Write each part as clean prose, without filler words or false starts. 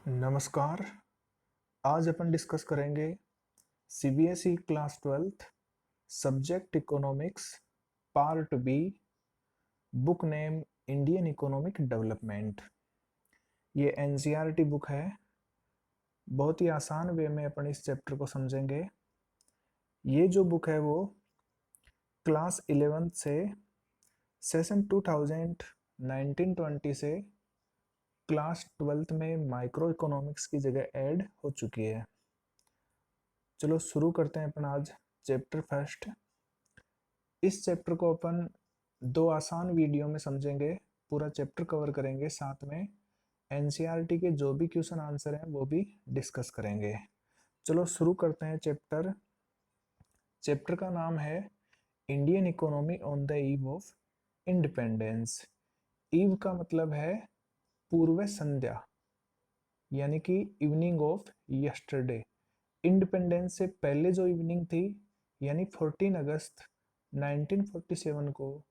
नमस्कार। आज अपन डिस्कस करेंगे CBSE class 12th subject economics part B, book name Indian economic development. ये एनसीईआरटी बुक है। बहुत ही आसान वे में अपन इस चैप्टर को समझेंगे। ये जो बुक है वो क्लास 11th से सेशन 2019-20 से क्लास 12th में माइक्रो इकोनॉमिक्स की जगह ऐड हो चुकी है। चलो शुरू करते हैं अपन आज चैप्टर फर्स्ट। इस चैप्टर को अपन दो आसान वीडियो में समझेंगे, पूरा चैप्टर कवर करेंगे, साथ में एनसीईआरटी के जो भी क्वेश्चन आंसर हैं वो भी डिस्कस करेंगे। चलो शुरू करते हैं चैप्टर। चैप्टर का नाम है Indian economy on the eve of independence. Eve का मतलब है पूर्व संध्या, यानी कि इवनिंग ऑफ यस्टरडे। इंडिपेंडेंस से पहले जो इवनिंग थी, यानी 14 अगस्त 1947 को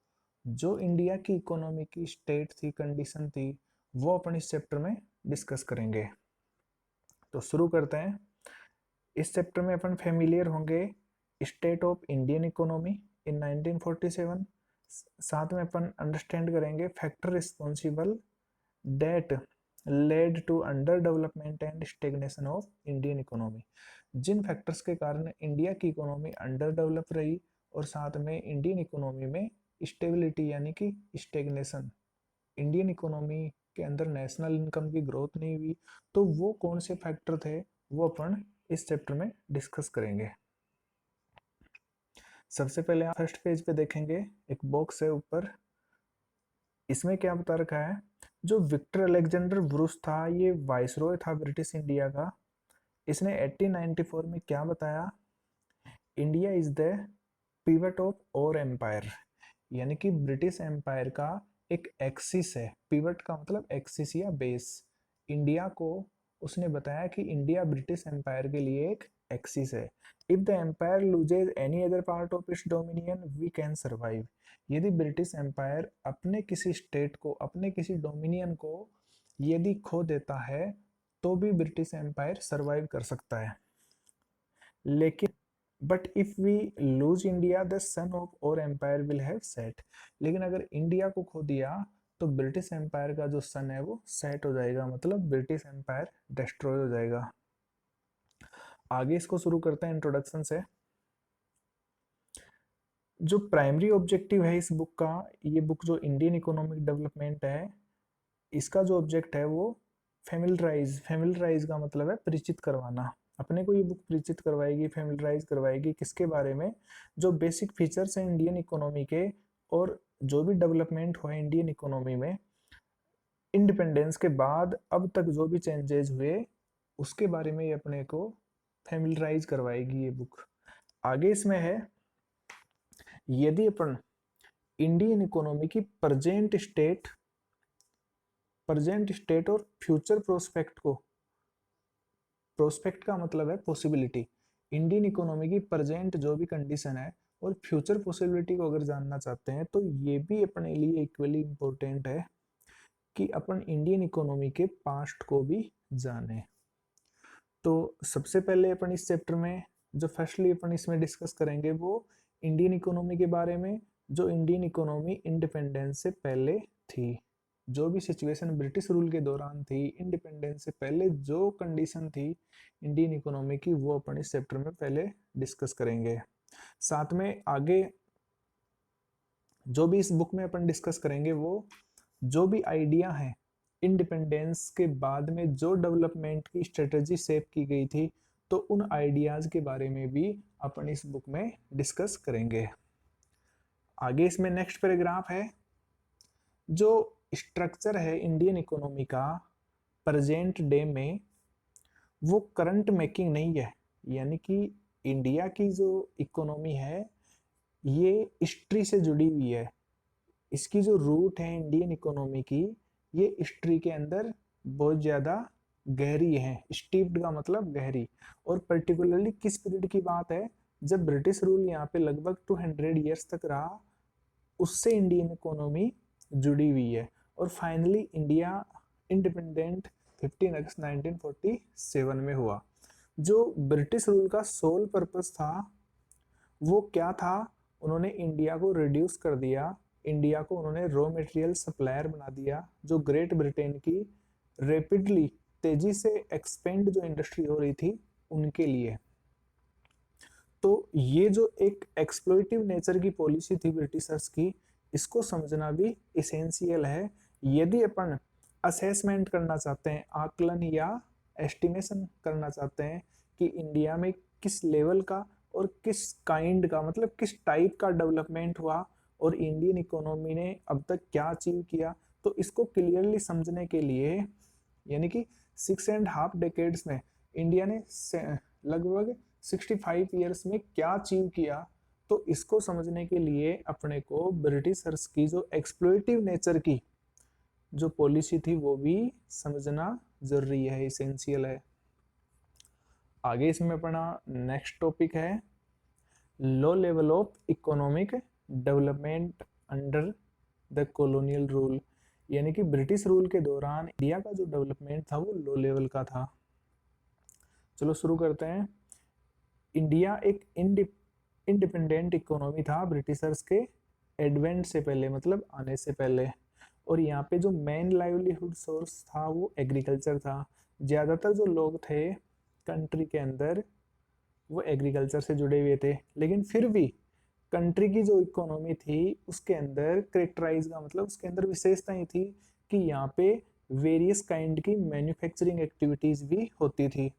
जो इंडिया की इकोनॉमी की स्टेट थी, कंडीशन थी, वो अपन इस चैप्टर में डिस्कस करेंगे। तो शुरू करते हैं। इस चैप्टर में अपन फेमिलियर होंगे state of Indian economy in 1947। साथ में अपन अंडरस्टैंड करेंगे factor responsible that led to underdevelopment and stagnation of Indian economy. जिन फैक्टर्स के कारण इंडिया की इकोनॉमी अंडर डेवलप रही और साथ में इंडियन इकोनॉमी में स्टेबिलिटी यानी कि स्टेगनेशन, इंडियन इकोनॉमी के अंदर नेशनल इनकम की ग्रोथ नहीं हुई, तो वो कौन से फैक्टर थे वो अपन इस चैप्टर में डिस्कस करेंगे। सबसे पहले आप फर्स्ट पेज पे देखेंगे, एक बॉक्स है ऊपर। इसमें क्या बता रखा है, जो विक्टर अलेक्जेंडर ब्रूस था, ये वाइसरॉय था ब्रिटिश इंडिया का। इसने 1894 में क्या बताया, India is the pivot of our empire, यानी कि ब्रिटिश एम्पायर का एक एक्सिस है। पिवट का मतलब एक्सिस या बेस। इंडिया को उसने बताया कि इंडिया ब्रिटिश एम्पायर के लिए एक एक्सिस है। If the empire loses any other part of its dominion we can survive. यदि ब्रिटिश एम्पायर अपने किसी स्टेट को, अपने किसी डोमिनियन को यदि खो देता है तो भी ब्रिटिश एम्पायर सर्वाइव कर सकता है। लेकिन but if we lose India the sun of our empire will have set. लेकिन अगर इंडिया को खो दिया तो ब्रिटिश एम्पायर का जो सन है वो सेट हो जाएगा, मतलब ब्रिटिश एम्पायर डिस्ट्रॉय हो जाएगा। आगे इसको शुरू करते हैं इंट्रोडक्शन से। जो प्राइमरी ऑब्जेक्टिव है इस बुक का, ये बुक जो इंडियन इकोनॉमिक डेवलपमेंट है, इसका जो ऑब्जेक्ट है वो फैमिलराइज का मतलब है परिचित करवाना। अपने को ये बुक परिचित करवाएगी, फैमिलराइज करवाएगी किसके बारे में, जो बेसिक फीचर्स हैं इंडियन इकोनॉमी के और जो भी डेवलपमेंट हुआ इंडियन इकोनॉमी में इंडिपेंडेंस के बाद अब तक जो भी चेंजेस हुए उसके बारे में ये अपने को फैमिलराइज करवाएगी ये बुक। आगे इसमें है, यदि अपन इंडियन इकोनॉमी की प्रेजेंट स्टेट और फ्यूचर प्रोस्पेक्ट को, प्रोस्पेक्ट का मतलब है पॉसिबिलिटी, इंडियन इकोनॉमी की प्रेजेंट जो भी कंडीशन है और फ्यूचर पॉसिबिलिटी को अगर जानना चाहते हैं तो ये भी अपने लिए इक्वली इम्पोर्टेंट है कि अपन इंडियन इकोनॉमी के पास्ट को भी जाने। तो सबसे पहले अपन इस चैप्टर में जो फर्स्टली अपन इसमें डिस्कस करेंगे वो इंडियन इकोनॉमी के बारे में, जो इंडियन इकोनॉमी इंडिपेंडेंस से पहले थी, जो भी सिचुएशन ब्रिटिश रूल के दौरान थी, इंडिपेंडेंस से पहले जो कंडीशन थी इंडियन इकोनॉमी की, वो अपन इस चैप्टर में पहले डिस्कस करेंगे। साथ में आगे जो भी इस बुक में अपन डिस्कस करेंगे वो जो भी आइडिया है इंडिपेंडेंस के बाद में जो डेवलपमेंट की स्ट्रेटजी सेट की गई थी, तो उन आइडियाज के बारे में भी अपन इस बुक में डिस्कस करेंगे। आगे इसमें नेक्स्ट पैराग्राफ है, जो स्ट्रक्चर है इंडियन इकोनॉमी का प्रेजेंट डे में वो करंट मेकिंग नहीं है, यानी कि इंडिया की जो इकोनॉमी है ये हिस्ट्री से जुड़ी हुई है। इसकी जो रूट है इंडियन इकोनॉमी की, ये हिस्ट्री के अंदर बहुत ज़्यादा गहरी है। स्टीप्ड का मतलब गहरी, और पर्टिकुलरली किस पीरियड की बात है, जब ब्रिटिश रूल यहाँ पे लगभग 200 ईयर्स तक रहा, उससे इंडियन इकोनॉमी जुड़ी हुई है। और फाइनली इंडिया इंडिपेंडेंट 15 अगस्त 1947 में हुआ। जो ब्रिटिश रूल का सोल पर्पस था वो क्या था, उन्होंने इंडिया को रिड्यूस कर दिया, इंडिया को उन्होंने रॉ मटेरियल सप्लायर बना दिया, जो ग्रेट ब्रिटेन की रैपिडली तेजी से एक्सपेंड जो इंडस्ट्री हो रही थी उनके लिए। तो ये जो एक एक्सप्लोइटिव नेचर की पॉलिसी थी ब्रिटिशर्स की, इसको समझना भी इसेंशियल है यदि अपन असेसमेंट करना चाहते हैं, आकलन या एस्टिमेशन करना चाहते हैं कि इंडिया में किस लेवल का और किस काइंड का, मतलब किस टाइप का डेवलपमेंट हुआ और इंडियन इकोनॉमी ने अब तक क्या अचीव किया। तो इसको क्लियरली समझने के लिए, यानी कि 6.5 डेकेड्स में इंडिया ने लगभग 65 ईयर्स में क्या अचीव किया, तो इसको समझने के लिए अपने को ब्रिटिशर्स की जो एक्सप्लोइटिव नेचर की जो पॉलिसी थी वो भी समझना जरूरी है, इसेंशियल है। आगे इसमें अपना नेक्स्ट टॉपिक है low level of economic development under the colonial rule, यानी कि ब्रिटिश रूल के दौरान इंडिया का जो डेवलपमेंट था वो लो लेवल का था। चलो शुरू करते हैं। इंडिया एक इंडिपेंडेंट इकोनॉमी था ब्रिटिशर्स के एडवेंट से पहले, मतलब आने से पहले, और यहाँ पे जो मेन लाइवलीहुड सोर्स था वो एग्रीकल्चर था। ज़्यादातर जो लोग थे कंट्री के अंदर वो एग्रीकल्चर से जुड़े हुए थे, लेकिन फिर भी कंट्री की जो इकोनॉमी थी उसके अंदर करेक्टराइज का मतलब उसके अंदर विशेषताएं थी कि यहाँ पे वेरियस काइंड की मैन्युफैक्चरिंग एक्टिविटीज भी होती थी।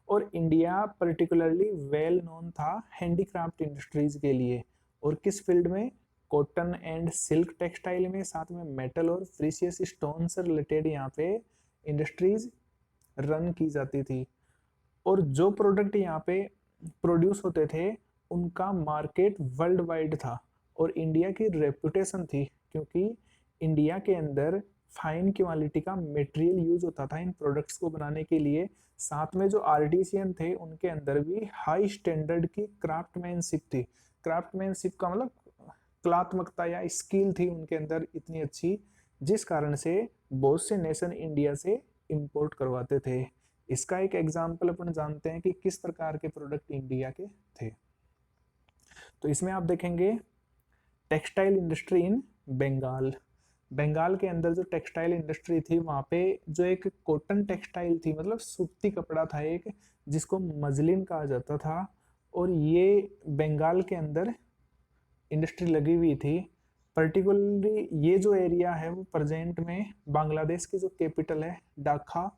और इंडिया पर्टिकुलरली वेल नोन था हैंडीक्राफ्ट इंडस्ट्रीज के लिए, और किस फील्ड में, कॉटन एंड सिल्क टेक्सटाइल में, साथ में मेटल और प्रीशियस स्टोन से रिलेटेड यहाँ पे इंडस्ट्रीज रन की जाती थी। और जो प्रोडक्ट यहाँ पे प्रोड्यूस होते थे उनका मार्केट वर्ल्ड वाइड था, और इंडिया की रेपुटेशन थी क्योंकि इंडिया के अंदर फाइन क्वालिटी का मटेरियल यूज होता था इन प्रोडक्ट्स को बनाने के लिए। साथ में जो आर्टिसियन थे उनके अंदर भी हाई स्टैंडर्ड की क्राफ्टमैनशिप थी। क्राफ्टमैनशिप का मतलब कलात्मकता या स्किल थी उनके अंदर इतनी अच्छी, जिस कारण से बहुत से नेशन इंडिया से इंपोर्ट करवाते थे। इसका एक एग्जाम्पल अपन जानते हैं कि किस प्रकार के प्रोडक्ट इंडिया के थे। तो इसमें आप देखेंगे textile industry in Bengal. Bengal के अंदर जो टेक्सटाइल इंडस्ट्री थी वहाँ पे जो एक कॉटन टेक्सटाइल थी, मतलब सूती कपड़ा था एक, जिसको मजलिन कहा जाता था, और ये बंगाल के अंदर इंडस्ट्री लगी हुई थी। पर्टिकुलरली ये जो एरिया है वो प्रेजेंट में बांग्लादेश की जो कैपिटल है ढाका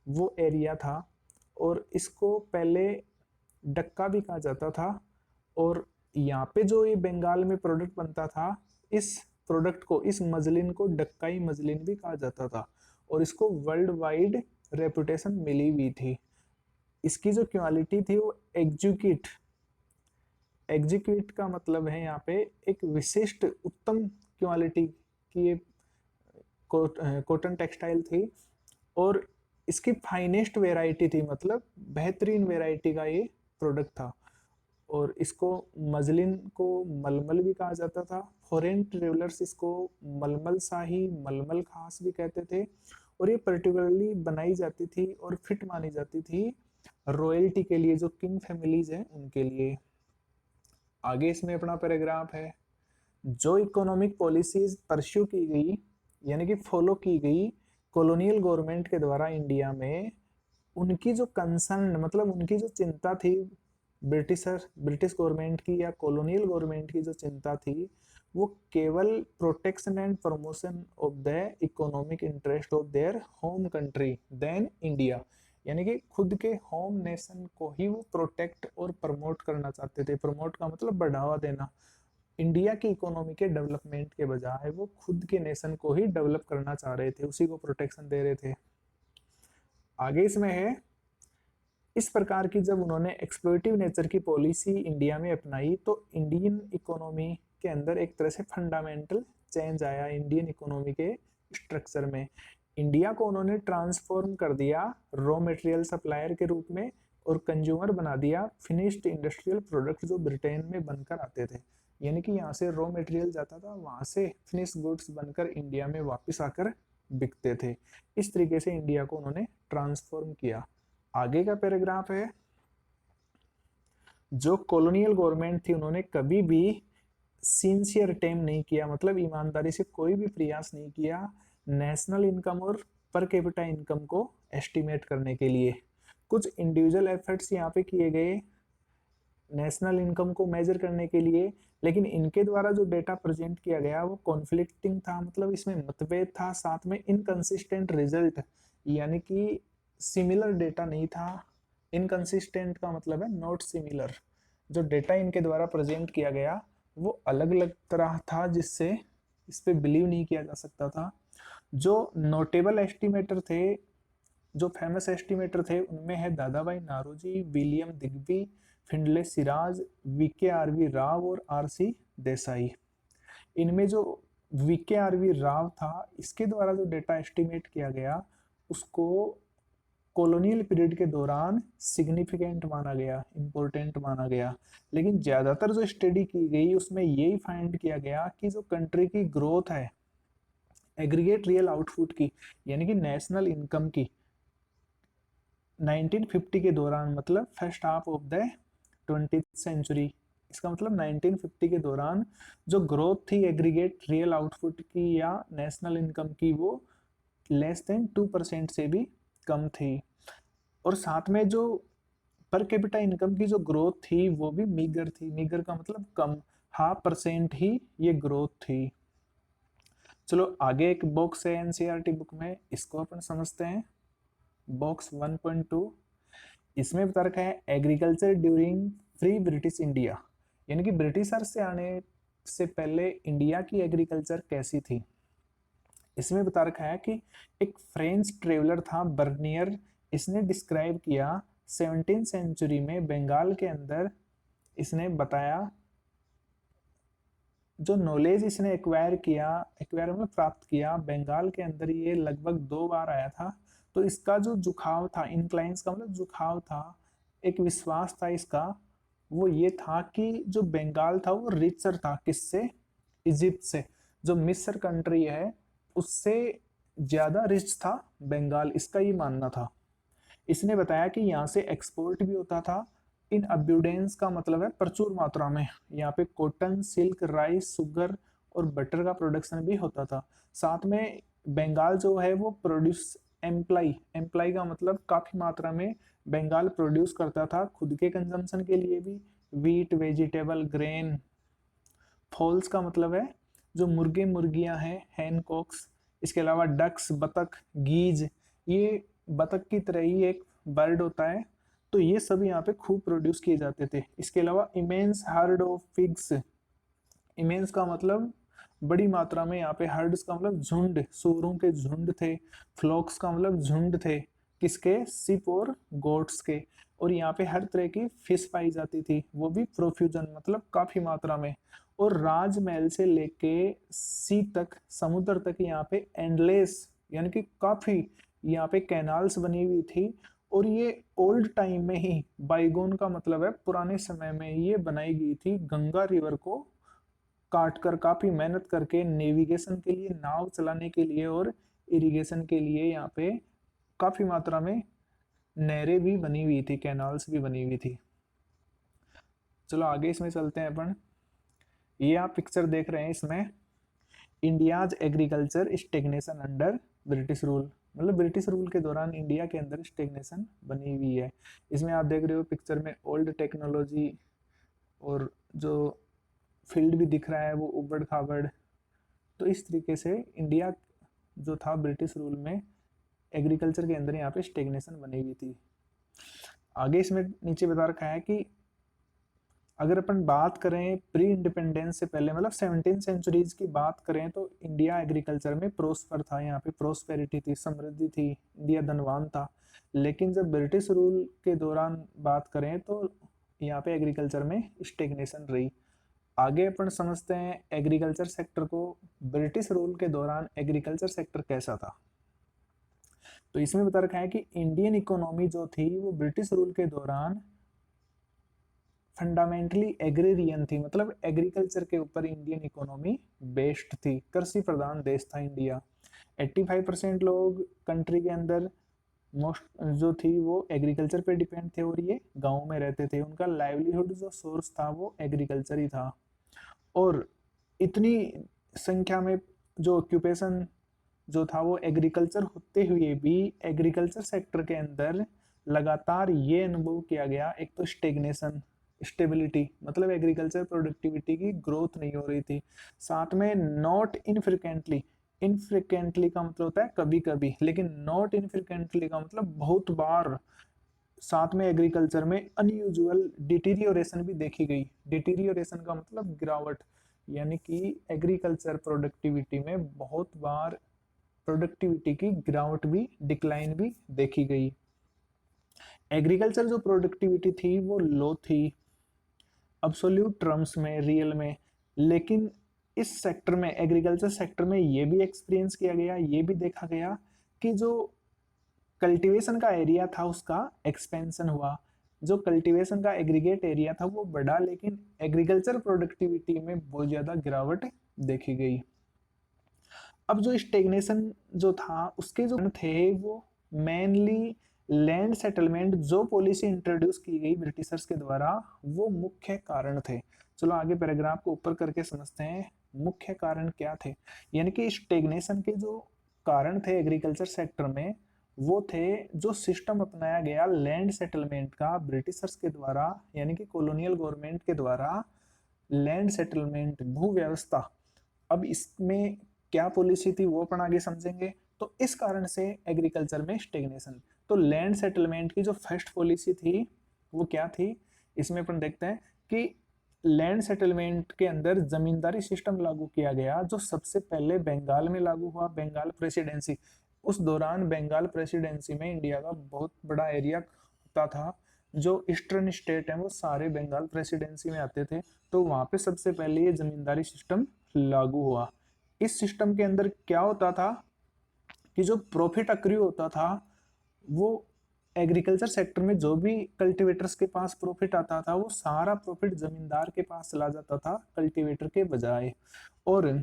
वो एरिया था, और इसको पहले डक्का भी कहा जाता था। और यहाँ पे जो ये बंगाल में प्रोडक्ट बनता था, इस प्रोडक्ट को, इस मजलिन को डक्काई मजलिन भी कहा जाता था, और इसको वर्ल्ड वाइड रेपुटेशन मिली हुई थी। इसकी जो क्वालिटी थी वो एग्जीक्यूट, एग्जीक्यूट का मतलब है यहाँ पे एक विशिष्ट उत्तम क्वालिटी की ये कॉटन टेक्सटाइल थी, और इसकी फाइनेस्ट वेराइटी थी, मतलब बेहतरीन वेराइटी का ये प्रोडक्ट था। और इसको मजलिन को मलमल भी कहा जाता था। फॉरेन ट्रेवलर्स इसको मलमल शाही, मलमल खास भी कहते थे, और ये पर्टिकुलरली बनाई जाती थी और फिट मानी जाती थी रॉयल्टी के लिए, जो किंग फैमिलीज हैं उनके लिए। आगे इसमें अपना पैराग्राफ है, जो इकोनॉमिक पॉलिसीज परस्यू की गई, यानी कि फॉलो की गई कॉलोनियल गवर्नमेंट के द्वारा इंडिया में, उनकी जो कंसर्न, मतलब उनकी जो चिंता थी ब्रिटिश गवर्नमेंट की या कॉलोनियल गवर्नमेंट की जो चिंता थी, वो केवल protection and promotion of the economic interest of their home country than India, यानी कि खुद के होम नेशन को ही वो प्रोटेक्ट और प्रमोट करना चाहते थे। प्रमोट का मतलब बढ़ावा देना। इंडिया की इकोनॉमी के डेवलपमेंट के बजाय वो खुद के नेशन को ही डेवलप करना चाह रहे थे, उसी को प्रोटेक्शन दे रहे थे। आगे इसमें है, इस प्रकार की जब उन्होंने एक्सप्लोइटिव नेचर की पॉलिसी इंडिया में अपनाई तो इंडियन इकोनॉमी के अंदर एक तरह से फंडामेंटल चेंज आया इंडियन इकोनॉमी के स्ट्रक्चर में। इंडिया को उन्होंने ट्रांसफॉर्म कर दिया रॉ मटेरियल सप्लायर के रूप में, और कंज्यूमर बना दिया फिनिश्ड इंडस्ट्रियल प्रोडक्ट जो ब्रिटेन में बनकर आते थे। यानी कि यहाँ से रॉ मटेरियल जाता था, वहाँ से फिनिश गुड्स बनकर इंडिया में वापस आकर बिकते थे। इस तरीके से इंडिया को उन्होंने ट्रांसफॉर्म किया। आगे का पैराग्राफ है, जो कॉलोनियल गवर्नमेंट थी उन्होंने कभी भी सिंसियर अटेम्प्ट नहीं किया, मतलब ईमानदारी से कोई भी प्रयास नहीं किया नेशनल इनकम और पर कैपिटा इनकम को एस्टिमेट करने के लिए। कुछ इंडिविजुअल एफर्ट्स यहाँ पे किए गए नेशनल इनकम को मेजर करने के लिए, लेकिन इनके द्वारा जो डेटा प्रेजेंट किया गया वो कॉन्फ्लिक्टिंग था, मतलब इसमें मतभेद था, साथ में इनकंसिस्टेंट रिजल्ट, यानी कि सिमिलर डेटा नहीं था। इनकंसिस्टेंट का मतलब है नॉट सिमिलर। जो डेटा इनके द्वारा प्रेजेंट किया गया वो अलग अलग तरह था, जिससे इस पे बिलीव नहीं किया जा सकता था। जो नोटेबल एस्टिमेटर थे, जो फेमस एस्टिमेटर थे, उनमें है Dadabhai Naoroji, William Digby, Findlay Shirras, V K R V Rao और आरसी देसाई। इनमें जो वीके आरवी राव था, इसके द्वारा जो डेटा एस्टिमेट किया गया उसको कॉलोनियल पीरियड के दौरान सिग्निफिकेंट माना गया, इंपॉर्टेंट माना गया। लेकिन ज़्यादातर जो स्टडी की गई उसमें यही फाइंड किया गया कि जो कंट्री की ग्रोथ है एग्रीगेट रियल आउटपुट की, यानी कि नेशनल इनकम की, 1950 के दौरान, मतलब first half of the 20th century, इसका मतलब 1950 के दौरान जो ग्रोथ थी एग्रीगेट रियल आउटपुट की या नेशनल इनकम की, वो लेस देन 2% से भी कम थी। और साथ में जो पर कैपिटा इनकम की जो ग्रोथ थी वो भी मीगर थी। मीगर का मतलब कम, 0.5% ही ये ग्रोथ थी। चलो आगे एक बॉक्स है एनसीईआरटी बुक में, इसको अपन समझते हैं। बॉक्स 1.2, इसमें बता रखा है agriculture during free British India, यानी कि ब्रिटिशर से आने से पहले इंडिया की एग्रीकल्चर कैसी थी। इसमें बता रखा है कि एक फ्रेंच ट्रेवलर था बर्नियर, इसने डिस्क्राइब किया 17th सेंचुरी में बंगाल के अंदर, इसने बताया जो नॉलेज इसने एक्वायर में प्राप्त किया बंगाल के अंदर, ये लगभग 2 बार आया था। तो इसका जो झुकाव था, इंक्लाइंस का मतलब झुकाव था, एक विश्वास था इसका, वो ये था कि जो बंगाल था वो रिचर था, किससे, इजिप्ट से। जो मिस्र कंट्री है उससे ज्यादा रिच था बंगाल, इसका ये मानना था। इसने बताया कि यहाँ से एक्सपोर्ट भी होता था, इन अब्यूडेंस का मतलब है प्रचुर मात्रा में, यहाँ पे कॉटन, सिल्क, राइस, शुगर और बटर का प्रोडक्शन भी होता था। साथ में बंगाल जो है वो प्रोड्यूस एम्प्लाई का मतलब काफी मात्रा में बंगाल प्रोड्यूस करता था खुद के कंजम्पशन के लिए भी, वीट, वेजिटेबल, ग्रेन। फॉल्स का मतलब है जो मुर्गे मुर्गियां हैं, हैनकॉक्स। इसके अलावा डक्स, बतख, गीज, ये बतख की तरह ही एक बर्ड होता है, तो ये सब यहाँ पे खूब प्रोड्यूस किए जाते थे। इसके अलावा immense heard of pigs, immense का मतलब बड़ी मात्रा में, यहाँ पे हर्ड्स का मतलब झुंड, सूरों के झुंड थे। फ्लॉक्स का मतलब झुंड थे, किसके, सिप और गोट्स के। और यहाँ पे हर तरह की फिश पाई जाती थी, वो भी प्रोफ्यूजन मतलब काफी मात्रा में। और राजमहल से लेके सी तक, समुद्र तक यहाँ पे एंडलेस, यानी कि काफी यहाँ पे कैनाल्स बनी हुई थी। और ये ओल्ड टाइम में ही, बाइगोन का मतलब है पुराने समय में ये बनाई गई थी, गंगा रिवर को काट कर, काफी मेहनत करके नेविगेशन के लिए, नाव चलाने के लिए और इरिगेशन के लिए यहाँ पे काफी मात्रा में नहरें भी बनी हुई थी, कैनाल्स भी बनी हुई थी। चलो आगे इसमें चलते हैं अपन। ये आप पिक्चर देख रहे हैं, इसमें India's agriculture stagnation under British rule, मतलब ब्रिटिश रूल के दौरान इंडिया के अंदर स्टेग्नेशन बनी हुई है। इसमें आप देख रहे हो पिक्चर में ओल्ड टेक्नोलॉजी, और जो फील्ड भी दिख रहा है वो उबड़ खाबड़। तो इस तरीके से इंडिया जो था ब्रिटिश रूल में, एग्रीकल्चर के अंदर यहाँ पे स्टेग्नेशन बनी हुई थी। आगे इसमें नीचे बता रखा है कि अगर अपन बात करें प्री इंडिपेंडेंस से पहले, मतलब 17th सेंचुरीज की बात करें, तो इंडिया एग्रीकल्चर में प्रोस्पर था, यहाँ पे प्रोस्पेरिटी थी, समृद्धि थी, इंडिया धनवान था। लेकिन जब ब्रिटिश रूल के दौरान बात करें तो यहाँ पे एग्रीकल्चर में स्टेग्नेशन रही। आगे अपन समझते हैं एग्रीकल्चर सेक्टर को, ब्रिटिश रूल के दौरान एग्रीकल्चर सेक्टर कैसा था। तो इसमें बता रखा है कि इंडियन इकोनॉमी जो थी वो ब्रिटिश रूल के दौरान फंडामेंटली एग्रेरियन थी, मतलब एग्रीकल्चर के ऊपर इंडियन इकोनॉमी बेस्ड थी, कृषि प्रधान देश था इंडिया। 85% लोग कंट्री के अंदर मोस्ट जो थी वो एग्रीकल्चर पे डिपेंड थे और ये गाँव में रहते थे। उनका लाइवलीहुड जो सोर्स था वो एग्रीकल्चर ही था। और इतनी संख्या में जो ऑक्यूपेशन जो था वो एग्रीकल्चर होते हुए भी एग्रीकल्चर सेक्टर के अंदर लगातार ये अनुभव किया गया, एक तो स्टेग्नेशन, स्टेबिलिटी, मतलब एग्रीकल्चर प्रोडक्टिविटी की ग्रोथ नहीं हो रही थी। साथ में नॉट इनफ्रिक्वेंटली, इनफ्रिक्वेंटली का मतलब होता है कभी कभी, लेकिन नॉट इनफ्रिक्वेंटली का मतलब बहुत बार। साथ में एग्रीकल्चर में अनयूजुअल डिटीरियोरेशन भी देखी गई। डिटीरियोरेशन का मतलब गिरावट, यानी कि एग्रीकल्चर प्रोडक्टिविटी में बहुत बार प्रोडक्टिविटी की गिरावट भी, डिक्लाइन भी देखी गई। एग्रीकल्चर जो प्रोडक्टिविटी थी वो लो थी अब्सोल्यूट टर्म्स में, रियल में, लेकिन इस सेक्टर में, एग्रीकल्चर सेक्टर में ये भी एक्सपीरियंस किया गया, ये भी देखा गया कि जो कल्टीवेशन का एरिया था उसका एक्सपेंशन हुआ। जो कल्टीवेशन का एग्रीगेट एरिया था वो बढ़ा, लेकिन एग्रीकल्चर प्रोडक्टिविटी में बहुत ज़्यादा गिरावट देखी गई। अब जो स्टेग्नेशन जो था उसके जो थे वो मेनली लैंड सेटलमेंट, जो पॉलिसी इंट्रोड्यूस की गई ब्रिटिशर्स के द्वारा, वो मुख्य कारण थे। चलो आगे पैराग्राफ को ऊपर करके समझते हैं मुख्य कारण क्या थे। यानी कि स्टेग्नेशन के जो कारण थे एग्रीकल्चर सेक्टर में, वो थे जो सिस्टम अपनाया गया लैंड सेटलमेंट का ब्रिटिशर्स के द्वारा, यानी कि कॉलोनियल गवर्नमेंट के द्वारा लैंड सेटलमेंट, भू व्यवस्था। अब इसमें क्या पॉलिसी थी वो अपन आगे समझेंगे। तो इस कारण से एग्रीकल्चर में स्टेग्नेशन। तो लैंड सेटलमेंट की जो फर्स्ट पॉलिसी थी वो क्या थी, इसमें अपन देखते हैं कि लैंड सेटलमेंट के अंदर जमींदारी सिस्टम लागू किया गया, जो सबसे पहले बंगाल में लागू हुआ, बंगाल प्रेसिडेंसी। उस दौरान बंगाल प्रेसिडेंसी में इंडिया का बहुत बड़ा एरिया होता था। जो ईस्टर्न स्टेट है वो सारे बंगाल प्रेसिडेंसी में आते थे। तो वहां पे सबसे पहले ये जमींदारी सिस्टम लागू हुआ। इस सिस्टम के अंदर क्या होता था कि जो प्रॉफिट अक्रू होता था वो एग्रीकल्चर सेक्टर में जो भी कल्टीवेटर्स के पास प्रॉफिट आता था वो सारा प्रॉफिट जमींदार के पास चला जाता था कल्टीवेटर के बजाय। और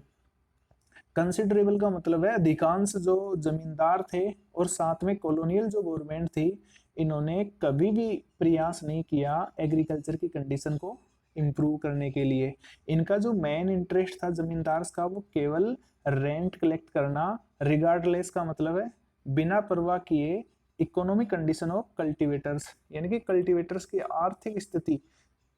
कंसिडरेबल का मतलब है अधिकांश जो जमींदार थे और साथ में कॉलोनियल जो गवर्नमेंट थी, इन्होंने कभी भी प्रयास नहीं किया एग्रीकल्चर की कंडीशन को इम्प्रूव करने के लिए। इनका जो मेन इंटरेस्ट था जमींदार का वो केवल रेंट कलेक्ट करना, रिगार्डलेस का मतलब है बिना परवाह किए इकोनॉमिक कंडीशन ऑफ कल्टीवेटर्स, यानी कि कल्टीवेटर्स की आर्थिक स्थिति,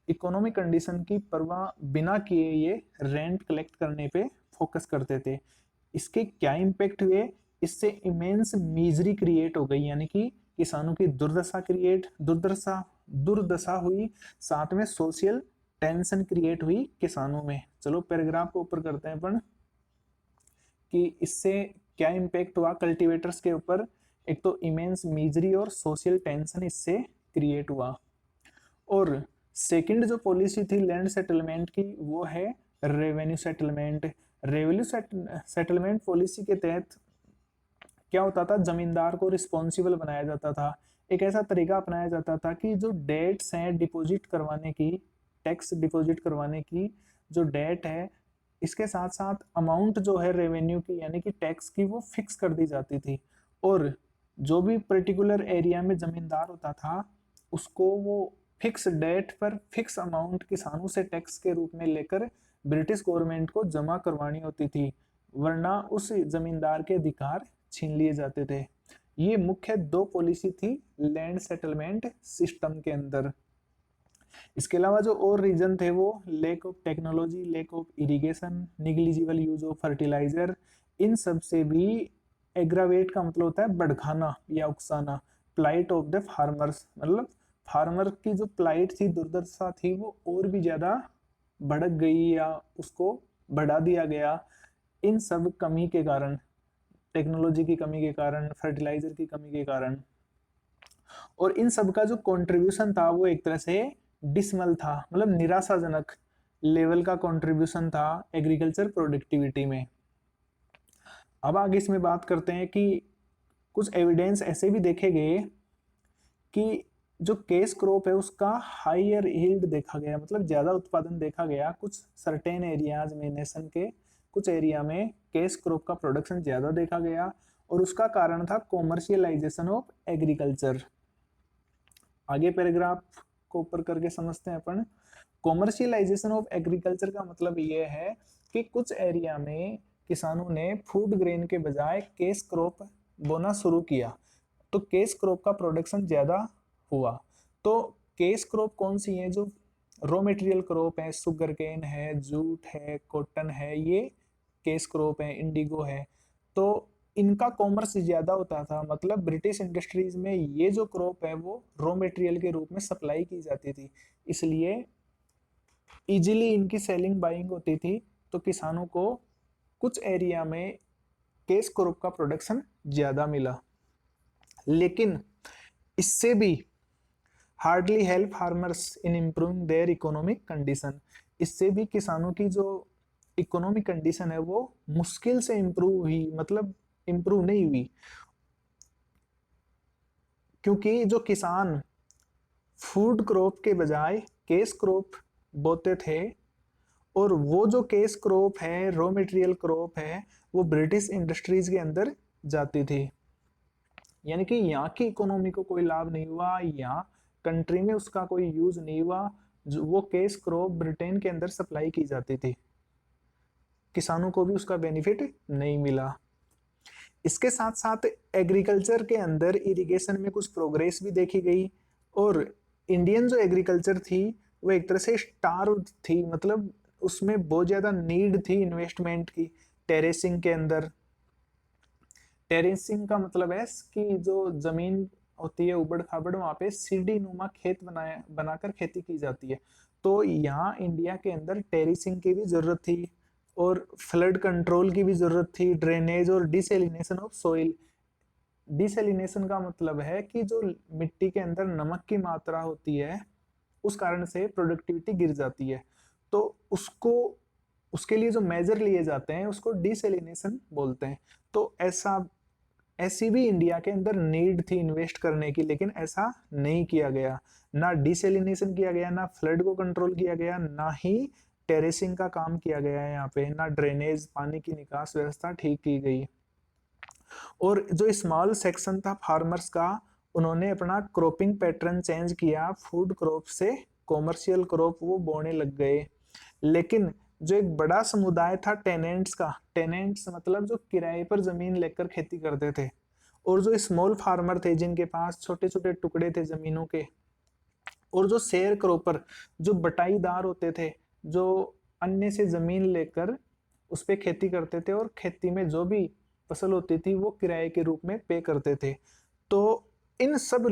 इकोनॉमिक कंडीशन की परवाह बिना किए ये रेंट कलेक्ट करने पे फोकस करते थे। इसके क्या इम्पैक्ट हुए, इससे इमेंस मीजरी क्रिएट हो गई, यानी कि किसानों की दुर्दशा हुई। साथ में सोशल टेंशन क्रिएट हुई किसानों में। चलो पैराग्राफ को ऊपर करते हैं अपन कि इससे क्या इम्पैक्ट हुआ कल्टीवेटर्स के ऊपर। एक तो इमेंस मीजरी और सोशल टेंशन इससे क्रिएट हुआ। और सेकंड जो पॉलिसी थी लैंड सेटलमेंट की वो है revenue settlement. Revenue settlement policy के तहत क्या होता था, जमींदार को रिस्पॉन्सिबल बनाया जाता था। एक ऐसा तरीका अपनाया जाता था कि जो डेट्स हैं डिपॉजिट करवाने की, टैक्स डिपॉजिट करवाने की जो डेट है, इसके साथ साथ अमाउंट जो है रेवेन्यू की यानी कि टैक्स की वो फिक्स कर दी जाती थी। और जो भी पर्टिकुलर एरिया में जमींदार होता था उसको वो फिक्स डेट पर फिक्स अमाउंट किसानों से टैक्स के रूप में लेकर ब्रिटिश गवर्नमेंट को जमा करवानी होती थी, वरना उस जमींदार के अधिकार छीन लिए जाते थे। ये मुख्य दो पॉलिसी थी लैंड सेटलमेंट सिस्टम के अंदर। इसके अलावा जो और रीजन थे वो lack of technology, lack of irrigation, negligible use of fertiliser, इन सब से भी एग्रावेट का मतलब होता है बढ़खाना या उकसाना, प्लाइट ऑफ द फार्मर्स, मतलब फार्मर की जो प्लाइट थी, दुर्दशा थी, वो और भी ज्यादा भड़क गई या उसको बढ़ा दिया गया इन सब कमी के कारण, टेक्नोलॉजी की कमी के कारण, फर्टिलाइजर की कमी के कारण। और इन सब का जो कंट्रीब्यूशन था वो एक तरह से डिसमल था, मतलब निराशाजनक लेवल का कंट्रीब्यूशन था एग्रीकल्चर प्रोडक्टिविटी में। अब आगे इसमें बात करते हैं कि कुछ एविडेंस ऐसे भी देखे गए कि जो केस क्रॉप है उसका हायर यील्ड देखा गया, मतलब ज्यादा उत्पादन देखा गया कुछ सर्टेन एरियाज में नेशन के, कुछ एरिया में कैश क्रॉप का प्रोडक्शन ज़्यादा देखा गया और उसका कारण था कॉमर्शियलाइजेशन ऑफ एग्रीकल्चर। आगे पैराग्राफ को ऊपर करके समझते हैं अपन। कॉमर्शियलाइजेशन ऑफ एग्रीकल्चर का मतलब ये है कि कुछ एरिया में किसानों ने फूड ग्रेन के बजाय कैश क्रॉप बोना शुरू किया, तो कैश क्रॉप का प्रोडक्शन ज़्यादा हुआ। तो कैश क्रॉप कौन सी है? जो रॉ मटेरियल क्रॉप है, शुगर केन है, जूट है, कॉटन है, ये कैश क्रॉप है, इंडिगो है। तो इनका कॉमर्स ज़्यादा होता था, मतलब ब्रिटिश इंडस्ट्रीज में ये जो क्रॉप है वो रॉ मटेरियल के रूप में सप्लाई की जाती थी, इसलिए इजीली इनकी सेलिंग बाइंग होती थी। तो किसानों को कुछ एरिया में कैश क्रॉप का प्रोडक्शन ज़्यादा मिला, लेकिन इससे भी hardly help farmers in improving their economic condition. इससे भी किसानों की जो इकोनॉमिक कंडीशन है वो मुश्किल से इम्प्रूव हुई, मतलब इम्प्रूव नहीं हुई, क्योंकि जो किसान फूड क्रॉप के बजाय कैश क्रॉप बोते थे और वो जो कैश क्रॉप है, रॉ मटेरियल क्रॉप है, वो ब्रिटिश इंडस्ट्रीज के अंदर जाती थी। यानी कि यहाँ की इकोनॉमी को कोई लाभ नहीं हुआ, यहाँ कंट्री में उसका कोई यूज नहीं हुआ। जो वो कैश क्रॉप ब्रिटेन के अंदर सप्लाई की जाती थी, किसानों को भी उसका बेनिफिट नहीं मिला। इसके साथ साथ एग्रीकल्चर के अंदर इरिगेशन में कुछ प्रोग्रेस भी देखी गई और इंडियन जो एग्रीकल्चर थी वो एक तरह से स्टार्व थी, मतलब उसमें बहुत ज़्यादा नीड थी इन्वेस्टमेंट की। टेरेसिंग के अंदर, टेरेसिंग का मतलब है कि जो जमीन होती है उबड़ खाबड़, वहाँ पे सीढ़ी नुमा खेत बनाकर खेती की जाती है। तो यहाँ इंडिया के अंदर टेरेसिंग की भी जरूरत थी और फ्लड कंट्रोल की भी जरूरत थी, ड्रेनेज और डिसेलिनेशन ऑफ सोइल। डिसेलिनेशन का मतलब है कि जो मिट्टी के अंदर नमक की मात्रा होती है उस कारण से प्रोडक्टिविटी गिर जाती है, तो उसको उसके लिए जो मेजर लिए जाते हैं उसको डिसेलिनेशन बोलते हैं। तो ऐसी भी इंडिया के अंदर नीड थी इन्वेस्ट करने की, लेकिन ऐसा नहीं किया गया। ना डिसेलिनेशन किया गया, ना फ्लड को कंट्रोल किया गया, ना ही टेरेसिंग का काम किया गया है यहाँ पे, ना ड्रेनेज पानी की निकास व्यवस्था ठीक की गई। और जो स्मॉल सेक्शन था फार्मर्स का, उन्होंने अपना क्रॉपिंग पैटर्न चेंज किया, फूड क्रॉप से कॉमर्शियल क्रॉप वो बोने लग गए। लेकिन जो एक बड़ा समुदाय था टेनेंट्स का, टेनेंट्स मतलब जो किराए पर जमीन लेकर खेती करते थे, और जो स्मॉल फार्मर थे जिनके पास छोटे छोटे टुकड़े थे जमीनों के, और जो शेयर क्रॉपर जो बटाईदार होते थे, जो अन्य से जमीन लेकर उस पर खेती करते थे और खेती में जो भी फसल होती थी वो किराए के रूप में पे करते थे। तो इन सब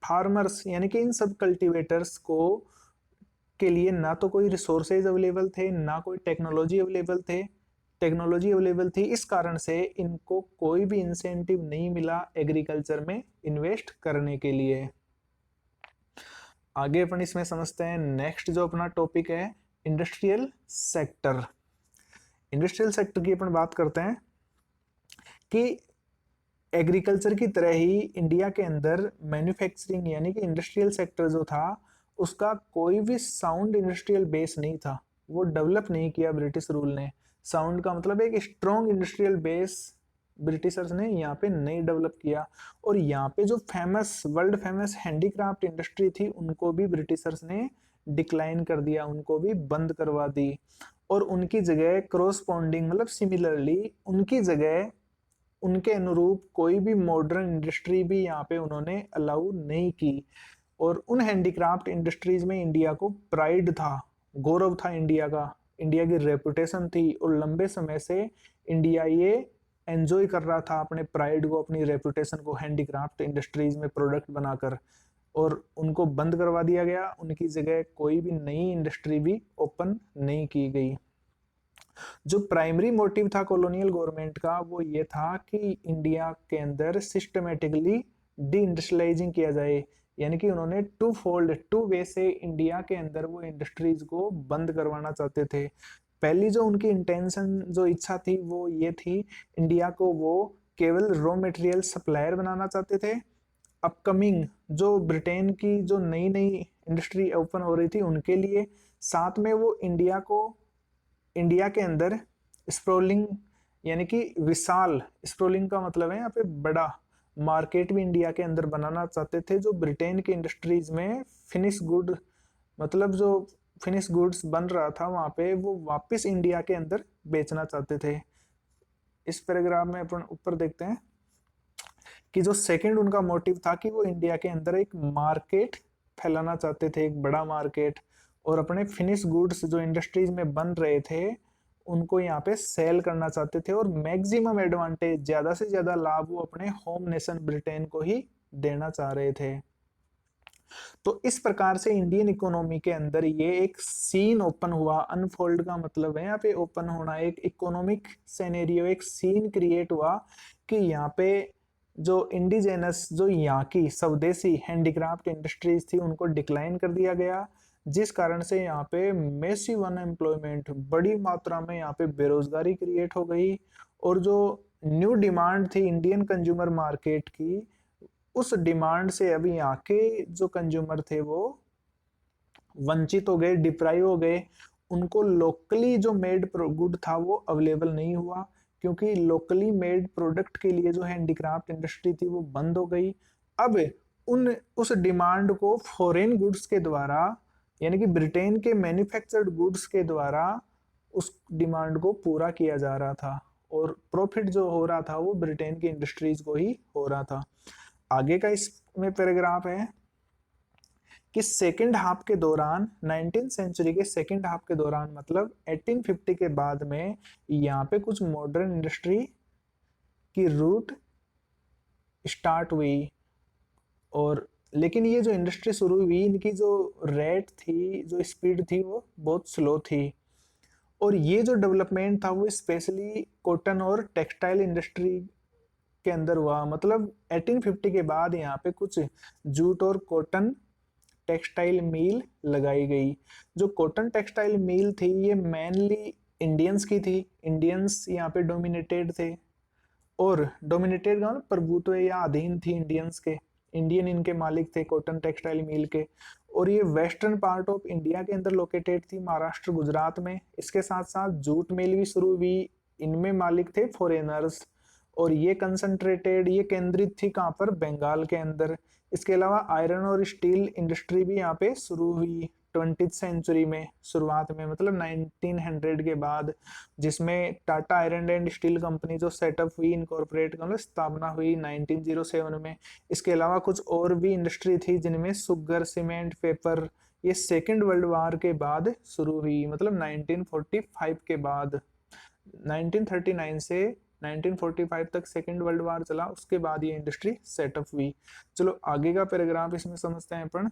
फार्मर्स यानी कि इन सब कल्टीवेटर्स को के लिए ना तो कोई रिसोर्सेज अवेलेबल थे, ना कोई टेक्नोलॉजी अवेलेबल थे। टेक्नोलॉजी अवेलेबल थी, इस कारण से इनको कोई भी इंसेंटिव नहीं मिला एग्रीकल्चर में इन्वेस्ट करने के लिए। आगे अपन इसमें समझते हैं नेक्स्ट जो अपना टॉपिक है, इंडस्ट्रियल सेक्टर। इंडस्ट्रियल सेक्टर की अपन बात करते हैं कि एग्रीकल्चर की तरह ही इंडिया के अंदर मैन्युफैक्चरिंग यानी कि इंडस्ट्रियल सेक्टर जो था उसका कोई भी साउंड इंडस्ट्रियल बेस नहीं था, वो डेवलप नहीं किया ब्रिटिश रूल ने। साउंड का मतलब एक स्ट्रॉन्ग इंडस्ट्रियल बेस ब्रिटिशर्स ने यहाँ पे नहीं डेवलप किया। और यहाँ पे जो famous world famous handicraft industry थी उनको भी ब्रिटिशर्स ने डिक्लाइन कर दिया, उनको भी बंद करवा दी। और उनकी जगह क्रॉसपॉन्डिंग मतलब सिमिलरली उनकी जगह उनके अनुरूप कोई भी मॉडर्न इंडस्ट्री भी यहाँ पे उन्होंने अलाउ नहीं की। और उन हैंडीक्राफ्ट इंडस्ट्रीज में इंडिया को प्राइड था, गौरव था इंडिया का, इंडिया की रेपुटेशन थी, और लंबे समय से इंडिया ये एंजॉय कर रहा था अपने प्राइड को, अपनी रेपुटेशन को हैंडीक्राफ्ट इंडस्ट्रीज में प्रोडक्ट बनाकर। और उनको बंद करवा दिया गया, उनकी जगह कोई भी नई इंडस्ट्री भी ओपन नहीं की गई। जो प्राइमरी मोटिव था कॉलोनियल गवर्नमेंट का वो ये था कि इंडिया के अंदर सिस्टमेटिकली डी इंडस्ट्रियलाइजिंग किया जाए, यानी कि उन्होंने टू वे से इंडिया के अंदर वो इंडस्ट्रीज को बंद करवाना चाहते थे। पहली जो उनकी इंटेंशन जो इच्छा थी वो ये थी, इंडिया को वो केवल रॉ मटेरियल सप्लायर बनाना चाहते थे। अपकमिंग जो ब्रिटेन की जो नई नई इंडस्ट्री ओपन हो रही थी उनके लिए, साथ में वो इंडिया के अंदर स्प्रोलिंग यानी कि विशाल, स्प्रोलिंग का मतलब है यहाँ पे बड़ा मार्केट भी इंडिया के अंदर बनाना चाहते थे, जो ब्रिटेन के इंडस्ट्रीज में फिनिश गुड मतलब जो फिनिश गुड्स बन रहा था वहां पे वो वापस इंडिया के अंदर बेचना चाहते थे। इस पैराग्राफ में अपन ऊपर देखते हैं कि जो सेकंड उनका मोटिव था कि वो इंडिया के अंदर एक मार्केट फैलाना चाहते थे, एक बड़ा मार्केट, और अपने फिनिश गुड्स जो इंडस्ट्रीज में बन रहे थे उनको यहाँ पे सेल करना चाहते थे, और मैक्सिमम एडवांटेज, ज्यादा से ज्यादा लाभ वो अपने होम नेशन ब्रिटेन को ही देना चाह रहे थे। तो इस प्रकार से इंडियन इकोनॉमी के अंदर ये एक सीन ओपन हुआ। अनफोल्ड का मतलब है यहाँ पे ओपन होना, एक इकोनॉमिक सेनेरियो, एक सीन क्रिएट हुआ कि यहाँ पे जो इंडिजेनस, जो यहाँ की स्वदेशी हैंडीक्राफ्ट इंडस्ट्रीज थी उनको डिक्लाइन कर दिया गया, जिस कारण से यहाँ पे मैसिव अनएम्प्लॉयमेंट, बड़ी मात्रा में यहाँ पे बेरोजगारी क्रिएट हो गई, और जो न्यू डिमांड थी इंडियन कंज्यूमर मार्केट की, उस डिमांड से अभी यहाँ के जो कंज्यूमर थे वो वंचित हो गए, डिप्राइव हो गए। उनको लोकली जो मेड गुड था वो अवेलेबल नहीं हुआ, क्योंकि लोकली मेड प्रोडक्ट के लिए जो हैंडीक्राफ्ट इंडस्ट्री थी वो बंद हो गई। अब उन उस डिमांड को फॉरेन गुड्स के द्वारा, यानी कि ब्रिटेन के मैन्युफैक्चर्ड गुड्स के द्वारा उस डिमांड को पूरा किया जा रहा था, और प्रॉफिट जो हो रहा था वो ब्रिटेन की इंडस्ट्रीज को ही हो रहा था। आगे का इसमें पैराग्राफ है कि सेकेंड हाफ के दौरान, 19 सेंचुरी के सेकेंड हाफ के दौरान, मतलब 1850 के बाद में यहाँ पे कुछ मॉडर्न इंडस्ट्री की रूट स्टार्ट हुई। और लेकिन ये जो इंडस्ट्री शुरू हुई इनकी जो रेट थी, जो स्पीड थी वो बहुत स्लो थी, और ये जो डेवलपमेंट था वो स्पेशली कॉटन और टेक्सटाइल इंडस्ट्री के अंदर हुआ। मतलब 1850 के बाद यहाँ पे कुछ जूट और कॉटन टेक्सटाइल मिल लगाई गई। जो कॉटन टेक्सटाइल मिल थी ये मेनली इंडियंस की थी, इंडियंस यहाँ पे डोमिनेटेड थे, और डोमिनेटेड का मतलब प्रभुत्व या अधीन थी इंडियंस के, इंडियन इनके मालिक थे कॉटन टेक्सटाइल मिल के। और ये वेस्टर्न पार्ट ऑफ इंडिया के अंदर लोकेटेड थी, महाराष्ट्र गुजरात में। इसके साथ साथ जूट मिल भी शुरू हुई, इनमें मालिक थे फॉरेनर्स, और ये कंसंट्रेटेड, ये केंद्रित थी कहाँ पर, बंगाल के अंदर। इसके अलावा आयरन और स्टील इंडस्ट्री भी यहाँ पे शुरू हुई 20th सेंचुरी में, शुरुआत में मतलब 1900 के बाद, जिसमें Tata iron and steel company जो सेटअप हुई, इनकॉर्पोरेट मतलब स्थापना हुई 1907 में। इसके अलावा कुछ और भी इंडस्ट्री थी जिनमें शुगर, सीमेंट, पेपर, ये सेकेंड वर्ल्ड वार के बाद शुरू हुई, मतलब 1945 के बाद। 1939 से 1945 तक सेकेंड वर्ल्ड वार चला, उसके बाद ये इंडस्ट्री सेटअप हुई। चलो आगे का पैराग्राफ इसमें समझते हैं अपन।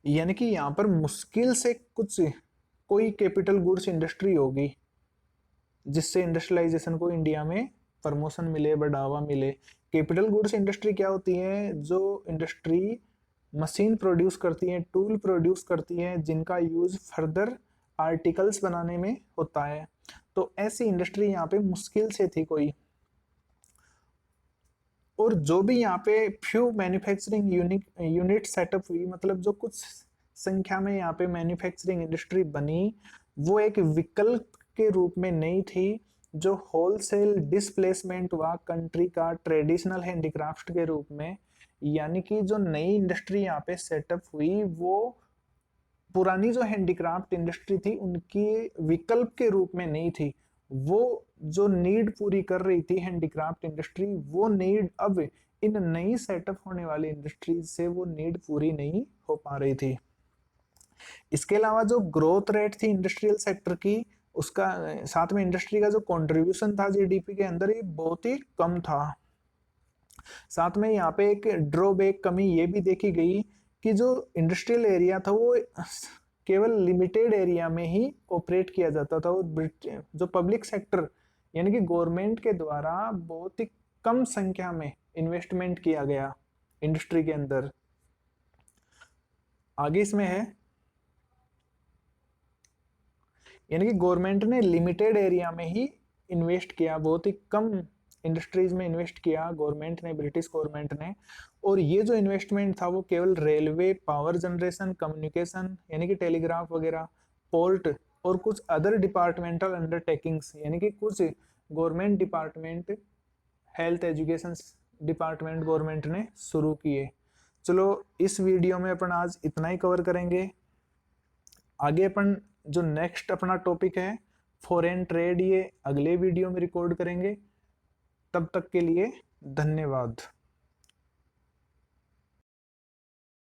यानी कि यहाँ पर मुश्किल से कुछ कोई कैपिटल गुड्स इंडस्ट्री होगी जिससे इंडस्ट्रियलाइजेशन को इंडिया में प्रमोशन मिले, बढ़ावा मिले। कैपिटल गुड्स इंडस्ट्री क्या होती है? जो इंडस्ट्री मशीन प्रोड्यूस करती है, टूल प्रोड्यूस करती है, जिनका यूज फर्दर आर्टिकल्स बनाने में होता है। तो ऐसी इंडस्ट्री यहाँ पे मुश्किल से थी कोई। और जो भी यहाँ पे फ्यू मैन्युफैक्चरिंग यूनिट सेटअप हुई, मतलब जो कुछ संख्या में यहाँ पे मैन्युफैक्चरिंग इंडस्ट्री बनी, वो एक विकल्प के रूप में नहीं थी, जो होलसेल डिस्प्लेसमेंट हुआ कंट्री का ट्रेडिशनल हैंडीक्राफ्ट के रूप में। यानी कि जो नई इंडस्ट्री यहाँ पे सेटअप हुई वो पुरानी जो हैंडीक्राफ्ट इंडस्ट्री थी उनकी विकल्प के रूप में नहीं थी, वो जो नीड पूरी कर रही थी हैंडीक्राफ्ट इंडस्ट्री, वो नीड अब इन नई सेटअप होने वाली इंडस्ट्रीज से वो नीड पूरी नहीं हो पा रही थी। इसके अलावा जो ग्रोथ रेट थी इंडस्ट्रियल सेक्टर की, उसका साथ में इंडस्ट्री का जो कंट्रीब्यूशन था जीडीपी के अंदर, ये बहुत ही कम था। साथ में यहाँ पे एक ड्रॉबैक, कमी ये भी देखी गई कि जो इंडस्ट्रियल एरिया था वो केवल लिमिटेड एरिया में ही ऑपरेट किया जाता था, और जो पब्लिक सेक्टर यानी कि गवर्नमेंट के द्वारा बहुत ही कम संख्या में इन्वेस्टमेंट किया गया इंडस्ट्री के अंदर। आगे इसमें है यानी कि गवर्नमेंट ने लिमिटेड एरिया में ही इन्वेस्ट किया, बहुत ही कम इंडस्ट्रीज में इन्वेस्ट किया गवर्नमेंट ने, ब्रिटिश गवर्नमेंट ने। और ये जो इन्वेस्टमेंट था वो केवल रेलवे, पावर जनरेशन, कम्युनिकेशन यानी कि टेलीग्राफ वगैरह, पोर्ट और कुछ अदर डिपार्टमेंटल अंडरटेकिंग्स, यानी कि कुछ government department, health education department government ने शुरू किए। चलो इस वीडियो में अपन आज इतना ही कवर करेंगे। आगे अपन जो नेक्स्ट अपना टॉपिक है फॉरेन ट्रेड, ये अगले वीडियो में रिकॉर्ड करेंगे। तब तक के लिए धन्यवाद।